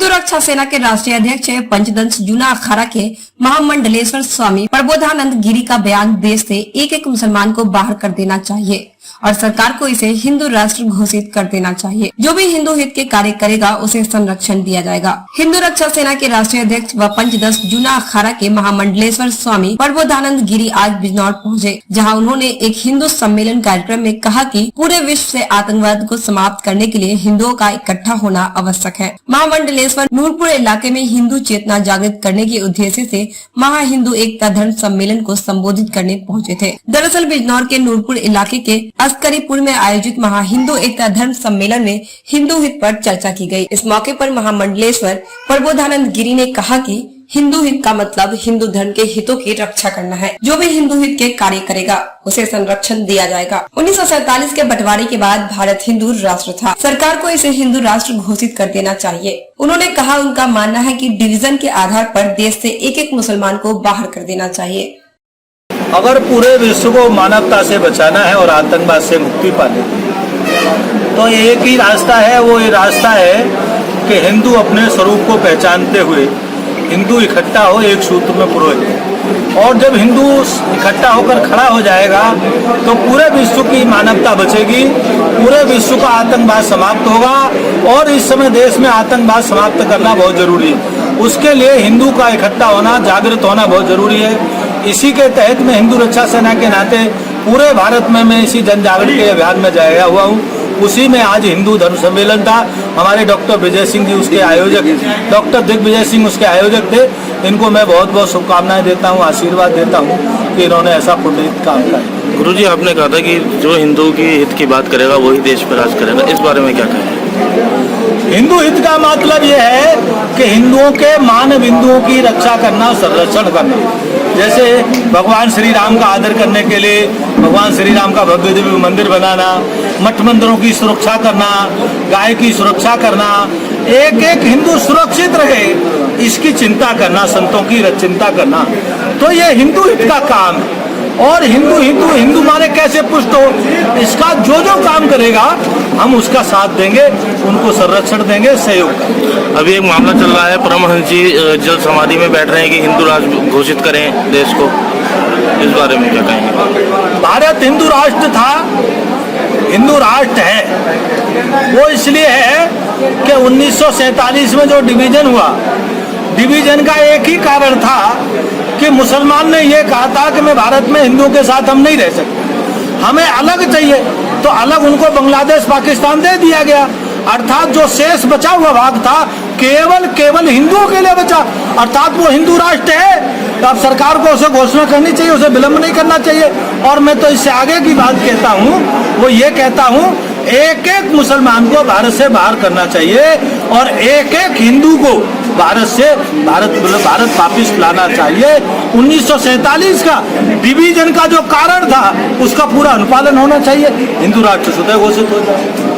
रक्षा सेना के राष्ट्रीय अध्यक्ष पंचदंश जूना अखाड़ा के महामंडलेश्वर स्वामी प्रबोधानंद गिरी का बयान देश से एक एक मुसलमान को बाहर कर देना चाहिए और सरकार को इसे हिंदू राष्ट्र घोषित कर देना चाहिए। जो भी हिंदू हित के कार्य करेगा उसे संरक्षण दिया जाएगा। हिंदू रक्षा सेना के राष्ट्रीय अध्यक्ष व पंचदंश जूना अखाड़ा के महामंडलेश्वर स्वामी प्रबोधानंद गिरी आज बिजनौर पहुंचे, जहां उन्होंने एक हिंदू सम्मेलन कार्यक्रम में कहा कि पूरे विश्व से आतंकवाद को समाप्त करने के लिए हिंदुओं का इकट्ठा होना आवश्यक है। महामंडलेश्वर नूरपुर इलाके में हिंदू चेतना जागृत करने के उद्देश्य से महा हिंदू एकता धर्म सम्मेलन को संबोधित करने पहुंचे थे। दरअसल बिजनौर के नूरपुर इलाके के अस्करीपुर में आयोजित महा हिंदू एकता धर्म सम्मेलन में हिंदू हित पर चर्चा की गई। इस मौके पर महामंडलेश्वर प्रबोधानंद गिरी ने कहा कि हिंदू हित का मतलब हिंदू धर्म के हितों की रक्षा करना है। जो भी हिंदू हित के कार्य करेगा उसे संरक्षण दिया जाएगा। 1947 के बंटवारे के बाद भारत हिंदू राष्ट्र था। सरकार को इसे हिंदू राष्ट्र घोषित कर देना चाहिए। उन्होंने कहा उनका मानना है कि डिवीजन के आधार पर देश से एक एक मुसलमान को बाहर कर देना चाहिए। अगर पूरे विश्व को मानवता से बचाना है और आतंकवाद से मुक्ति पानी तो एक ही रास्ता है, वो ये रास्ता है कि हिंदू अपने स्वरूप को पहचानते हुए हिंदू इकट्ठा हो, एक सूत्र में पुरोहित। और जब हिंदू इकट्ठा होकर खड़ा हो जाएगा तो पूरे विश्व की मानवता बचेगी, पूरे विश्व का आतंकवाद समाप्त होगा। और इस समय देश में आतंकवाद समाप्त करना बहुत जरूरी है। उसके लिए हिंदू का इकट्ठा होना, जागृत होना बहुत जरूरी है। इसी के तहत मैं हिंदू रक्षा सेना के नाते पूरे भारत में मैं इसी जन जागरण के अभियान में जाया हुआ हूँ। उसी में आज हिंदू धर्म सम्मेलन था। हमारे डॉक्टर विजय सिंह जी उसके आयोजक, डॉक्टर दिग्विजय सिंह उसके आयोजक थे। इनको मैं बहुत बहुत शुभकामनाएं देता हूँ, आशीर्वाद देता हूँ कि इन्होंने ऐसा पुण्यहित काम किया। गुरुजी, आपने कहा था कि जो हिंदू की हित की बात करेगा वही देश पर राज करेगा, इस बारे में क्या कहें? हिंदू हित का मतलब यह है कि हिंदुओं के मानव बिंदुओं की रक्षा करना, संरक्षण करना। जैसे भगवान श्री राम का आदर करने के लिए भगवान श्री राम का भव्य दिव्य मंदिर बनाना, मठ मंदिरों की सुरक्षा करना, गाय की सुरक्षा करना, एक एक हिंदू सुरक्षित रहे इसकी चिंता करना, संतों की चिंता करना, तो ये हिंदू हित का काम है। और हिंदू माने कैसे पुष्ट हो, इसका जो जो काम करेगा हम उसका साथ देंगे, उनको संरक्षण देंगे, सहयोग करेंगे। अभी एक मामला चल रहा है, परमहंस जी जल समाधि में बैठ रहे हैं कि हिंदू राष्ट्र घोषित करें देश को, इस बारे में क्या कहेंगे? भारत हिंदू राष्ट्र था, हिंदू राष्ट्र है। वो इसलिए है कि 1947 में जो डिवीजन हुआ, डिवीजन का एक ही कारण था कि मुसलमान ने ये कहा था कि मैं भारत में हिंदुओं के साथ हम नहीं रह सकते, हमें अलग चाहिए। तो अलग उनको बांग्लादेश पाकिस्तान दे दिया गया। अर्थात जो शेष बचा हुआ भाग था केवल हिंदुओं के लिए बचा, अर्थात वो हिंदू राष्ट्र है। तो अब सरकार को उसे घोषणा करनी चाहिए, उसे विलंब नहीं करना चाहिए। और मैं तो इससे आगे की बात कहता हूँ, वो ये कहता हूँ एक एक मुसलमान को भारत से बाहर करना चाहिए और एक एक हिंदू को भारत वापिस लाना चाहिए। 1947 का डिवीजन का जो कारण था उसका पूरा अनुपालन होना चाहिए, हिंदू राष्ट्र स्वतः घोषित हो जाए।